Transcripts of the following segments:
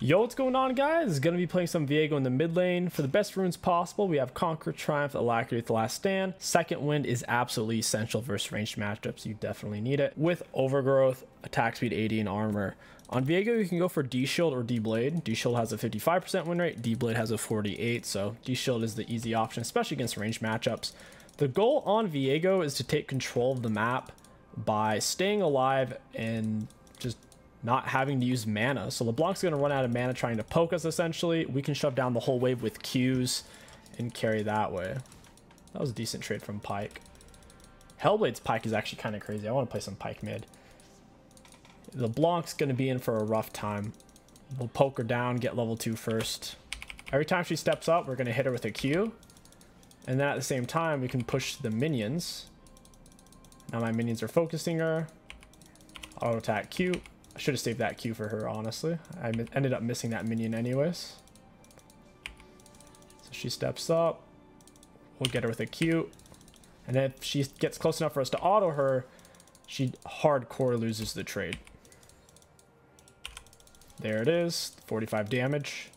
Yo, what's going on, guys? Gonna be playing some Viego in the mid lane. For the best runes possible, we have Conquer, Triumph, Alacrity with the Last Stand. Second Wind is absolutely essential versus ranged matchups. You definitely need it. With Overgrowth, attack speed 80, and armor. On Viego, you can go for D-Shield or D-Blade. D-Shield has a 55% win rate, D-Blade has a 48, so D-Shield is the easy option, especially against ranged matchups. The goal on Viego is to take control of the map by staying alive and just not having to use mana. So LeBlanc's going to run out of mana trying to poke us, essentially. We can shove down the whole wave with Qs and carry that way. That was a decent trade from Pyke. Hellblade's Pyke is actually kind of crazy. I want to play some Pyke mid. LeBlanc's going to be in for a rough time. We'll poke her down, get level 2 first. Every time she steps up, we're going to hit her with a Q. And then at the same time, we can push the minions. Now my minions are focusing her. Auto attack Q. I should have saved that Q for her, honestly. I ended up missing that minion anyways. So she steps up. We'll get her with a Q. And then if she gets close enough for us to auto her, she hardcore loses the trade. There it is, 45 damage.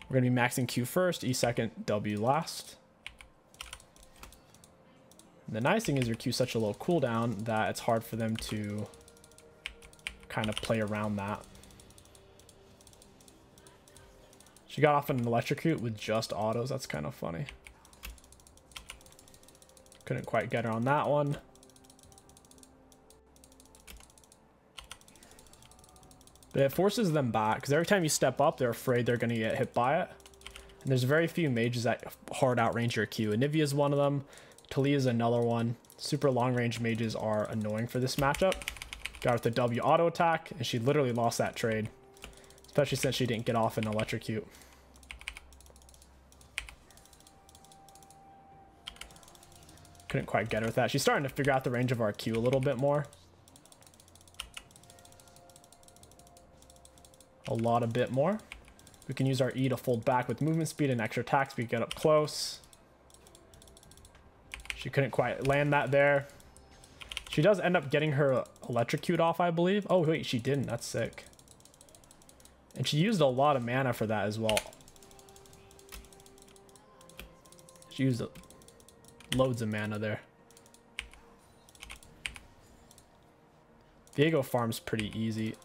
We're going to be maxing Q first, E second, W last. The nice thing is your Q is such a low cooldown that it's hard for them to kind of play around that. She got off an electrocute with just autos. That's kind of funny. Couldn't quite get her on that one. But it forces them back because every time you step up, they're afraid they're going to get hit by it. And there's very few mages that hard outrange your Q. Anivia is one of them. Talia is another one. Super long range mages are annoying for this matchup. Got her with the W auto attack, and she literally lost that trade. Especially since she didn't get off an electrocute. Couldn't quite get her with that. She's starting to figure out the range of our Q a little bit more. A bit more. We can use our E to fold back with movement speed and extra attack speed, get up close. She couldn't quite land that there. She does end up getting her electrocute off, I believe. Oh, wait, she didn't. That's sick. And she used a lot of mana for that as well. She used loads of mana there. Viego farm's pretty easy.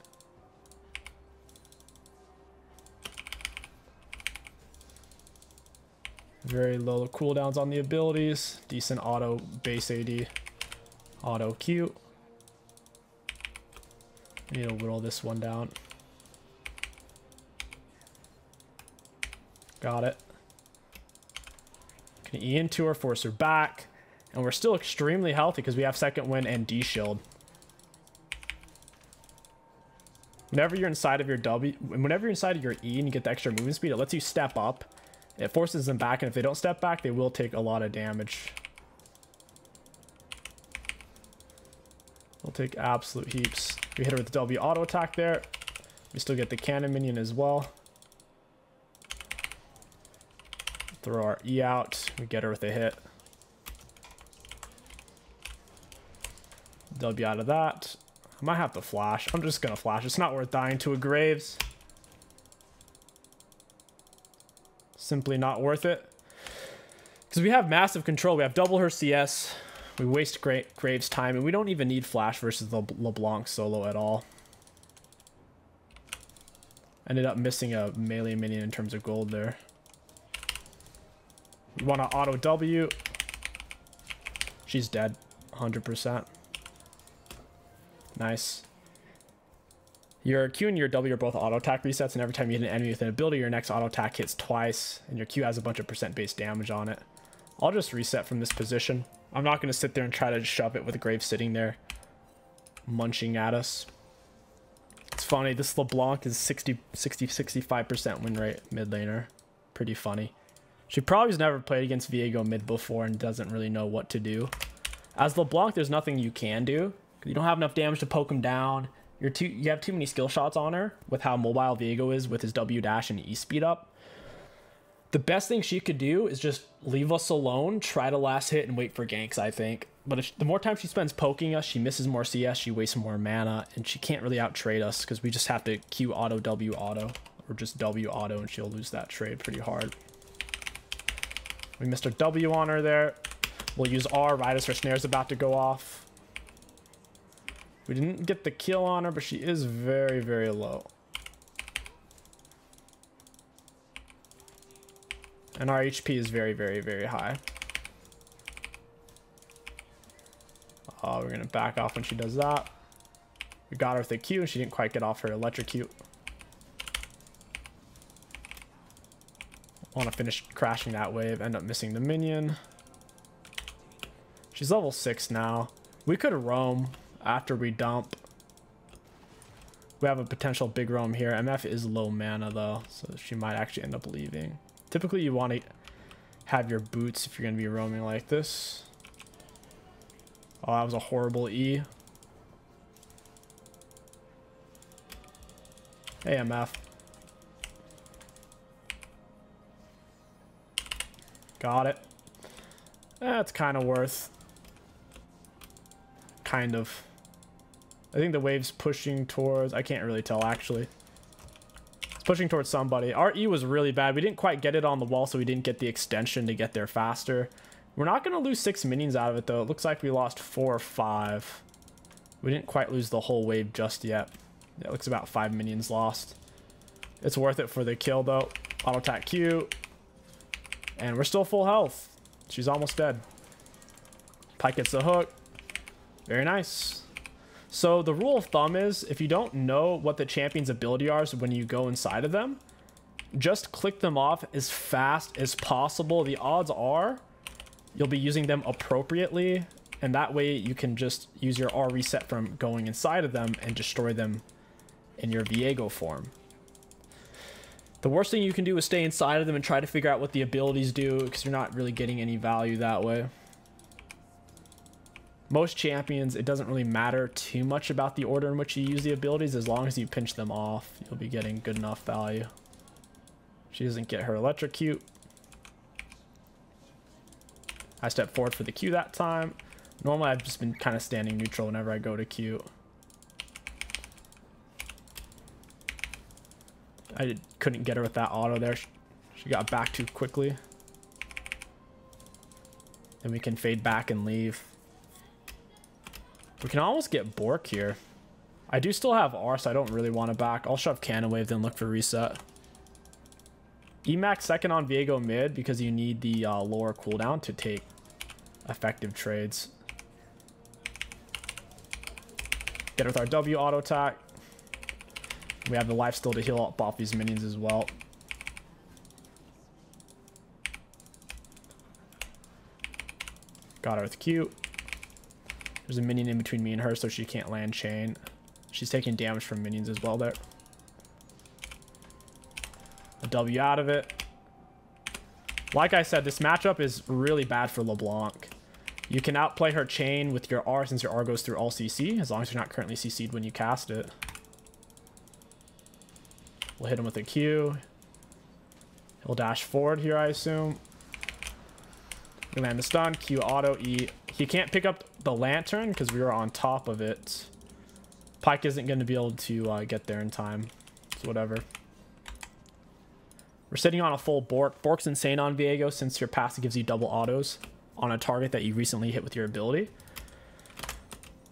Very low cooldowns on the abilities. Decent auto base AD. Auto Q. Need to whittle this one down. Got it. Can E into her, force her back. And we're still extremely healthy because we have second wind and D-Shield. Whenever you're inside of your W, whenever you're inside of your E and you get the extra movement speed, it lets you step up. It forces them back, and if they don't step back, they will take a lot of damage. They'll take absolute heaps. We hit her with the W auto attack there. We still get the cannon minion as well. Throw our E out. We get her with a hit. W out of that. I might have to flash. I'm just going to flash. It's not worth dying to a Graves. Simply not worth it. Because we have massive control. We have double her CS. We waste Graves' time. And we don't even need flash versus the LeBlanc solo at all. Ended up missing a melee minion in terms of gold there. We want to auto W. She's dead. 100%. Nice. Your Q and your W are both auto attack resets, and every time you hit an enemy with an ability, your next auto attack hits twice, and your Q has a bunch of percent based damage on it. I'll just reset from this position. I'm not going to sit there and try to shove it with a Grave sitting there munching at us. It's funny, this LeBlanc is 65% win rate mid laner. Pretty funny. She probably has never played against Viego mid before and doesn't really know what to do. As LeBlanc, there's nothing you can do. You don't have enough damage to poke him down. You have too many skill shots on her with how mobile Viego is with his W dash and E speed up. The best thing she could do is just leave us alone, try to last hit, and wait for ganks, I think. But the more time she spends poking us, she misses more CS, she wastes more mana, and she can't really out-trade us because we just have to Q auto, W auto, or just W auto, and she'll lose that trade pretty hard. We missed a W on her there. We'll use R right as her snare's about to go off. We didn't get the kill on her, but she is very, very low. And our HP is very, very, very high. We're going to back off when she does that. We got her with a Q, and she didn't quite get off her electrocute. Want to finish crashing that wave, end up missing the minion. She's level 6 now. We could roam after we dump. We have a potential big roam here. MF is low mana though, so she might actually end up leaving. Typically you want to have your boots if you're going to be roaming like this. Oh, that was a horrible E. Hey, MF. Got it. That's kind of worth. Kind of. I think the wave's pushing towards... I can't really tell, actually. It's pushing towards somebody. Our E was really bad. We didn't quite get it on the wall, so we didn't get the extension to get there faster. We're not going to lose 6 minions out of it, though. It looks like we lost 4 or 5. We didn't quite lose the whole wave just yet. Yeah, it looks about 5 minions lost. It's worth it for the kill, though. Auto attack Q. And we're still full health. She's almost dead. Pyke gets the hook. Very nice. So the rule of thumb is, if you don't know what the champion's ability are when you go inside of them, just click them off as fast as possible. The odds are you'll be using them appropriately, and that way you can just use your R reset from going inside of them and destroy them in your Viego form. The worst thing you can do is stay inside of them and try to figure out what the abilities do, because you're not really getting any value that way. Most champions, it doesn't really matter too much about the order in which you use the abilities. As long as you pinch them off, you'll be getting good enough value. She doesn't get her electrocute. I step forward for the Q that time. Normally I've just been kind of standing neutral whenever I go to Q. I couldn't get her with that auto there. She got back too quickly. Then we can fade back and leave. We can almost get Bork here. I do still have R, so I don't really want to back. I'll shove Cannon Wave, then look for reset. Emax second on Viego mid because you need the lower cooldown to take effective trades. Get with our W auto attack. We have the life still to heal up off these minions as well. Got her with Q. There's a minion in between me and her, so she can't land chain. She's taking damage from minions as well there. A W out of it. Like I said, this matchup is really bad for LeBlanc. You can outplay her chain with your R since your R goes through all CC, as long as you're not currently CC'd when you cast it. We'll hit him with a Q. He'll dash forward here, I assume. We land the stun, Q auto, E. He can't pick up the lantern because we were on top of it. Pyke isn't going to be able to get there in time. So whatever. We're sitting on a full Bork. Bork's insane on Viego since your passive gives you double autos on a target that you recently hit with your ability.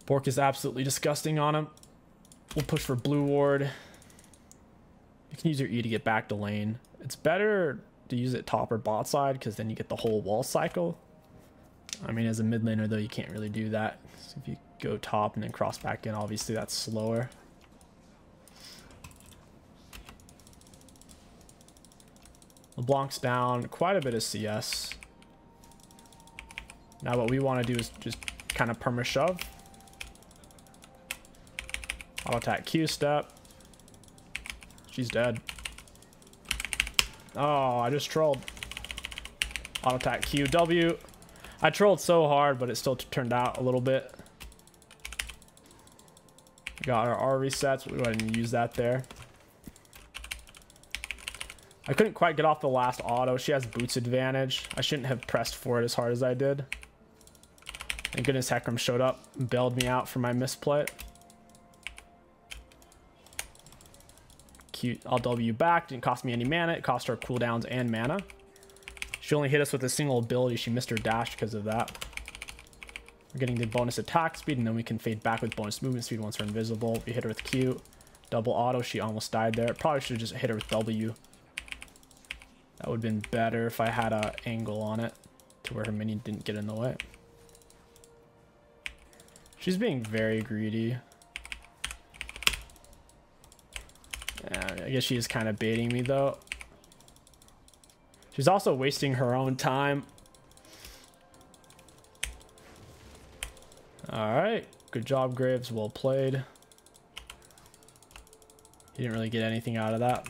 Bork is absolutely disgusting on him. We'll push for blue ward. You can use your E to get back to lane. It's better to use it top or bot side because then you get the whole wall cycle. I mean, as a mid laner though, you can't really do that. So if you go top and then cross back in, obviously that's slower. LeBlanc's down quite a bit of CS. Now what we want to do is just kind of perma shove. Auto attack Q step. She's dead. Oh, I just trolled. Auto attack Q W. I trolled so hard, but it still turned out a little bit. Got our R resets. We went and use that there. I couldn't quite get off the last auto. She has boots advantage. I shouldn't have pressed for it as hard as I did. Thank goodness Hecarim showed up and bailed me out for my misplay. Cute. I'll W back. Didn't cost me any mana. It cost her cooldowns and mana. She only hit us with a single ability. She missed her dash because of that. We're getting the bonus attack speed, and then we can fade back with bonus movement speed once we're invisible. We hit her with Q. Double auto. She almost died there. Probably should have just hit her with W. That would have been better if I had an angle on it to where her minion didn't get in the way. She's being very greedy. Yeah, I guess she is kind of baiting me though. She's also wasting her own time. All right, good job, Graves. Well played. He didn't really get anything out of that.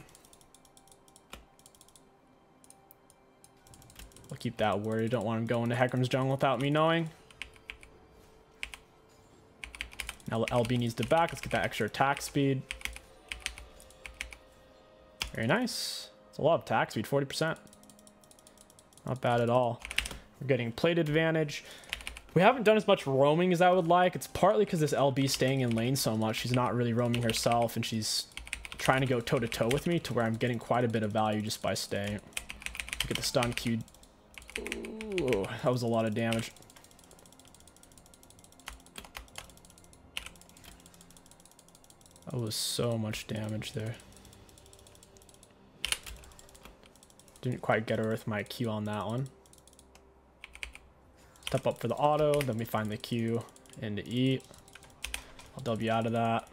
I'll keep that word. Don't want him going to Hecarim's jungle without me knowing. Now LB needs to back. Let's get that extra attack speed. Very nice. It's a lot of attack speed, 40%. Not bad at all. We're getting plate advantage. We haven't done as much roaming as I would like. It's partly because this LB is staying in lane so much. She's not really roaming herself, and she's trying to go toe-to-toe with me to where I'm getting quite a bit of value just by staying. Get the stun Q. Ooh, that was a lot of damage. That was so much damage there. Didn't quite get her with my Q on that one. Step up for the auto, then we find the Q into E. I'll W out of that.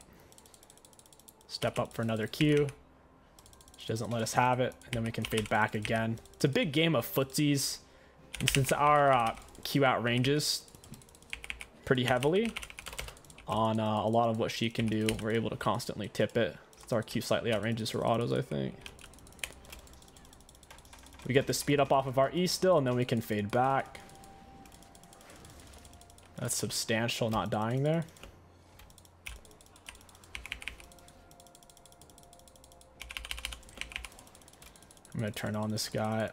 Step up for another Q. She doesn't let us have it, and then we can fade back again. It's a big game of footsies, and since our Q outranges pretty heavily on a lot of what she can do, we're able to constantly tip it. Since our Q slightly outranges her autos, I think. We get the speed up off of our E still, and then we can fade back. That's substantial not dying there. I'm going to turn on this guy.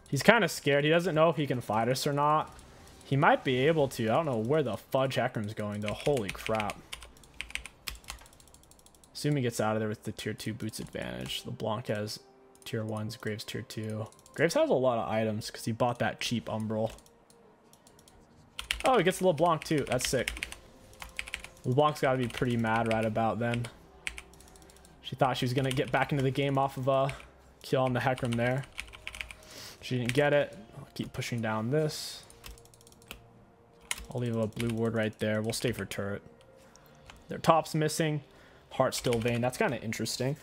He's kind of scared. He doesn't know if he can fight us or not. He might be able to. I don't know where the fudge Hecarim's going, though. Holy crap. Assume he gets out of there with the tier 2 boots advantage. LeBlanc has tier 1s, Graves tier 2. Graves has a lot of items because he bought that cheap Umbral. Oh, he gets the LeBlanc too. That's sick. LeBlanc's got to be pretty mad right about then. She thought she was going to get back into the game off of a kill on the Hecarim there. She didn't get it. I'll keep pushing down this. I'll leave a blue ward right there. We'll stay for turret. Their top's missing. Heart still vain. That's kind of interesting.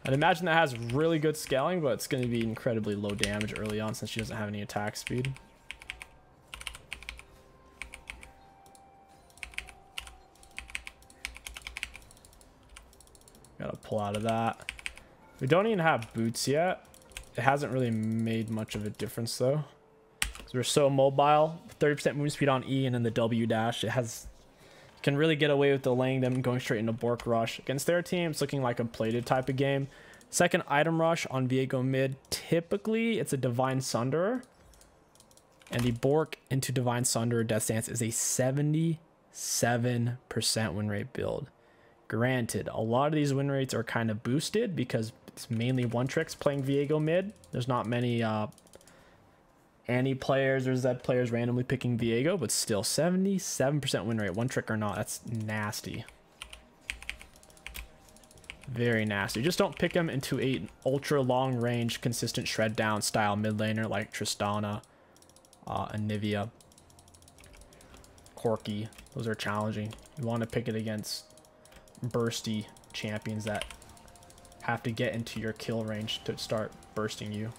I'd imagine that has really good scaling, but it's going to be incredibly low damage early on since she doesn't have any attack speed. Gotta pull out of that. We don't even have boots yet. It hasn't really made much of a difference though. So we're so mobile. 30% movement speed on E and then the W dash. It can really get away with delaying them going straight into Bork Rush. Against their team, it's looking like a plated type of game. Second item rush on Viego mid. Typically, it's a Divine Sunderer. And the Bork into Divine Sunderer Death Stance is a 77% win rate build. Granted, a lot of these win rates are kind of boosted because it's mainly one-tricks playing Viego mid. There's not many Annie players or Zed players randomly picking Viego, but still 77% win rate, one trick or not. That's nasty. Very nasty. Just don't pick them into a ultra long range, consistent shred down style mid laner like Tristana, Anivia, Corki. Those are challenging. You want to pick it against bursty champions that have to get into your kill range to start bursting you.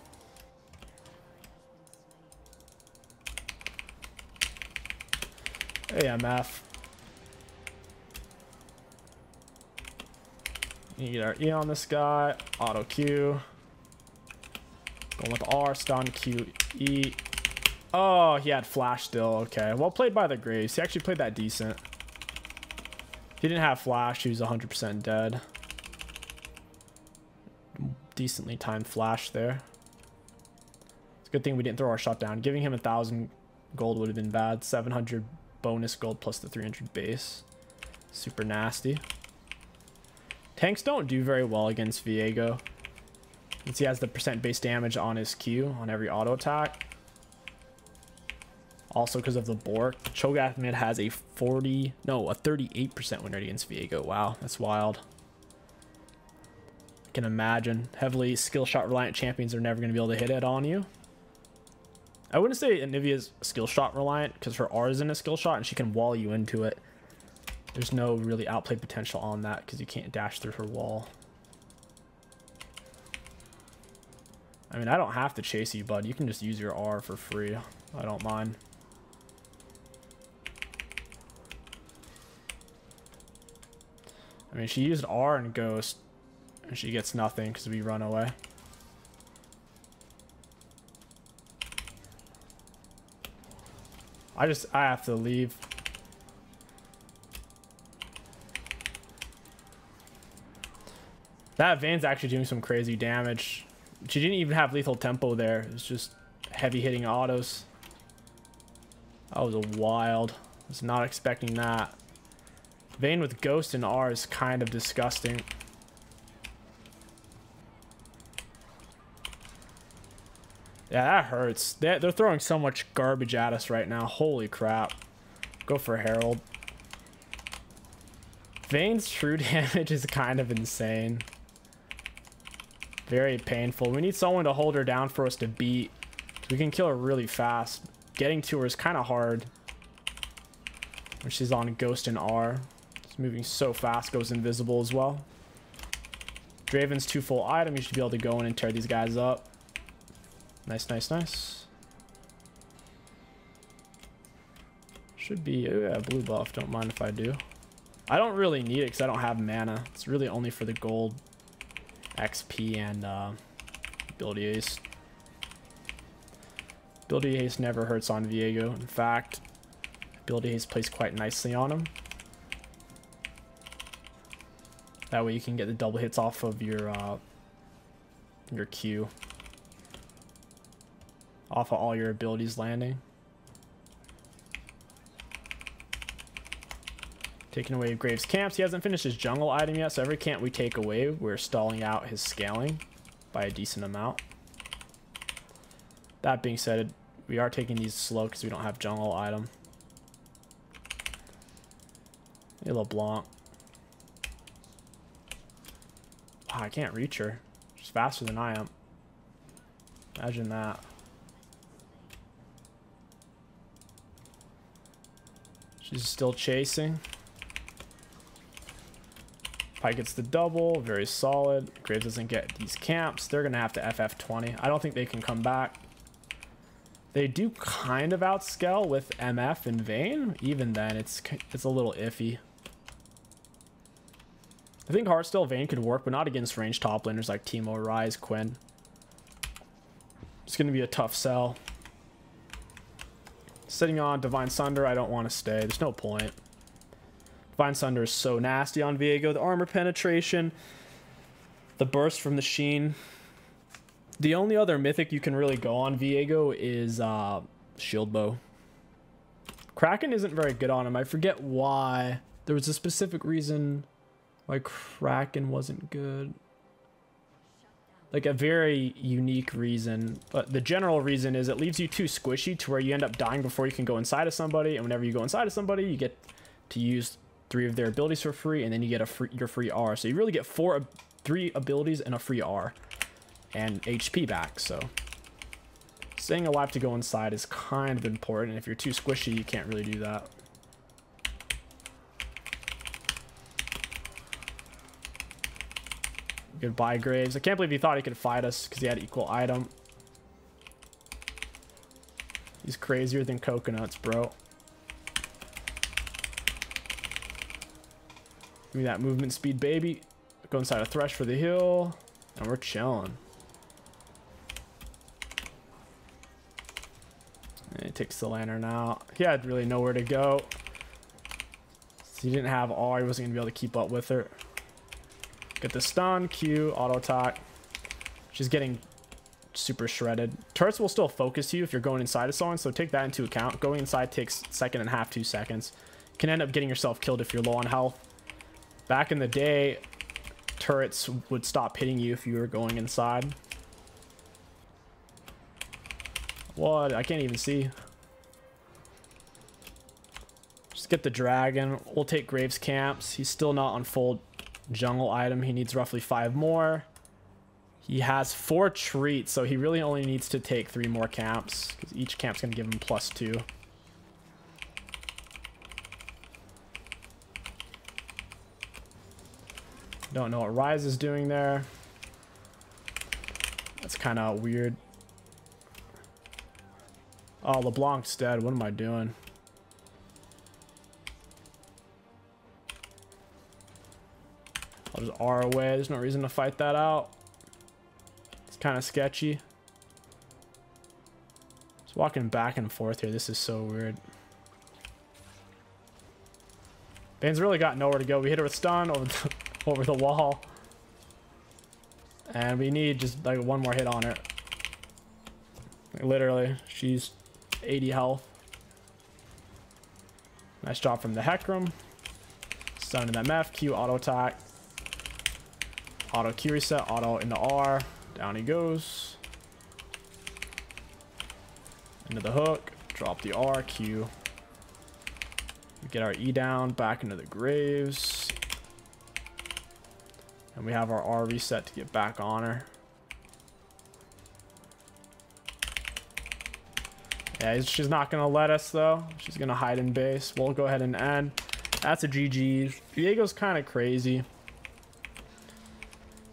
Hey, MF. You get our E on this guy. Auto Q. Going with R. Stun Q. E. Oh, he had flash still. Okay. Well played by the Graves. He actually played that decent. If he didn't have flash, he was 100% dead. decently timed flash there. It's a good thing we didn't throw our shot down. Giving him 1,000 gold would have been bad. 700 bonus gold plus the 300 base. Super nasty. Tanks don't do very well against Viego. Since he has the percent base damage on his Q on every auto attack. Also because of the Bork. Cho'Gath mid has a 38% win rate against Viego. Wow, that's wild. I can imagine. Heavily skill shot reliant champions are never going to be able to hit it on you. I wouldn't say Anivia's skill shot reliant because her R is in a skill shot and she can wall you into it. There's no really outplay potential on that because you can't dash through her wall. I mean, I don't have to chase you, bud. You can just use your R for free. I don't mind. I mean, she used R and Ghost, and she gets nothing because we run away. I have to leave. That Vayne's actually doing some crazy damage. She didn't even have lethal tempo there. It was just heavy hitting autos. That was a wild. I was not expecting that. Vayne with Ghost and R is kind of disgusting. Yeah, that hurts. They're throwing so much garbage at us right now. Holy crap. Go for Herald. Vayne's true damage is kind of insane. Very painful. We need someone to hold her down for us to beat. We can kill her really fast. Getting to her is kind of hard when she's on Ghost and R. It's moving so fast, goes invisible as well. Draven's 2 full item. You should be able to go in and tear these guys up. Nice, nice, nice. Should be, oh yeah, blue buff. Don't mind if I do. I don't really need it because I don't have mana. It's really only for the gold, XP, and ability haste. Ability haste never hurts on Viego. In fact, ability haste plays quite nicely on him. That way you can get the double hits off of your Q. Off of all your abilities landing. Taking away Graves' camps. He hasn't finished his jungle item yet, so every camp we take away, we're stalling out his scaling by a decent amount. That being said, we are taking these slow because we don't have jungle item. Hey, LeBlanc. Wow, I can't reach her. She's faster than I am. Imagine that. She's still chasing. Pike gets the double, very solid. Graves doesn't get these camps. They're gonna have to FF20. I don't think they can come back. They do kind of outscale with MF and Vayne. Even then, it's a little iffy. I think Heartsteel Vayne could work, but not against ranged top laners like Teemo, Rise, Quinn. It's gonna be a tough sell. Sitting on Divine Sunder, I don't want to stay. There's no point. Divine Sunder is so nasty on Viego. The armor penetration, the burst from the Sheen. The only other mythic you can really go on Viego is Shield Bow. Kraken isn't very good on him. I forget why. There was a specific reason why Kraken wasn't good. Like a very unique reason, but the general reason is it leaves you too squishy to where you end up dying before you can go inside of somebody, and whenever you go inside of somebody, you get to use 3 of their abilities for free, and then you get your free R. So you really get 3 abilities and a free R and HP back. So staying alive to go inside is kind of important. If you're too squishy, you can't really do that. Goodbye, Graves. I can't believe he thought he could fight us because he had equal item. He's crazier than coconuts, bro. Give me that movement speed, baby. Go inside a Thresh for the heal. And we're chilling. And he takes the LANER now. He had really nowhere to go. So he didn't have R. He wasn't going to be able to keep up with her. Get the stun, Q, auto attack. She's getting super shredded. Turrets will still focus you if you're going inside of someone, so take that into account. Going inside takes second and a half, 2 seconds. You can end up getting yourself killed if you're low on health. Back in the day, turrets would stop hitting you if you were going inside. What? I can't even see. Just get the dragon. We'll take Graves camps. He's still not on full jungle item. He needs roughly 5 more. He has 4 treats, so he really only needs to take 3 more camps, because each camp's going to give him +2. Don't know what Rise is doing there. That's kind of weird. Oh, LeBlanc's dead. What am I doing? I'll just R away. There's no reason to fight that out. It's kind of sketchy. Just walking back and forth here. This is so weird. Bane's really got nowhere to go. We hit her with stun over the wall. And we need just like 1 more hit on her. Like, literally, she's 80 health. Nice job from the Hecarim. Stun in that MF, Q auto attack. Auto Q reset, auto into R. Down he goes. Into the hook. Drop the R, Q. We get our E down, back into the Graves. And we have our R reset to get back on her. Yeah, she's not going to let us, though. She's going to hide in base. We'll go ahead and end. That's a GG. Viego's kind of crazy.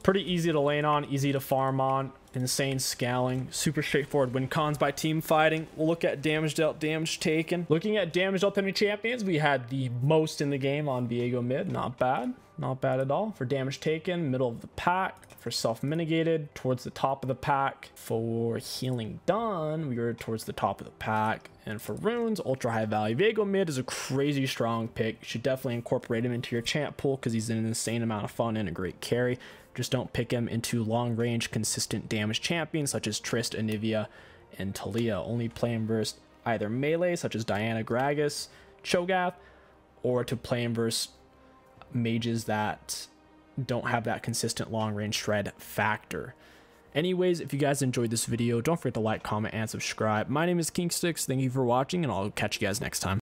Pretty easy to lane on, easy to farm on. Insane scaling. Super straightforward win cons by team fighting. We'll look at damage dealt, damage taken. Looking at damage dealt enemy champions, we had the most in the game on Viego mid. Not bad. Not bad at all. For damage taken, middle of the pack. For self-mitigated, towards the top of the pack. For healing done, we were towards the top of the pack. And for runes, ultra high value. Viego mid is a crazy strong pick. You should definitely incorporate him into your champ pool because he's an insane amount of fun and a great carry. Just don't pick him into long range, consistent damage champions such as Trist, Anivia, and Talia. Only play him versus either melee such as Diana, Gragas, Cho'Gath, or to play him versus mages that don't have that consistent long range shred factor. Anyways, if you guys enjoyed this video, don't forget to like, comment, and subscribe. My name is Kingsticks. Thank you for watching, and I'll catch you guys next time.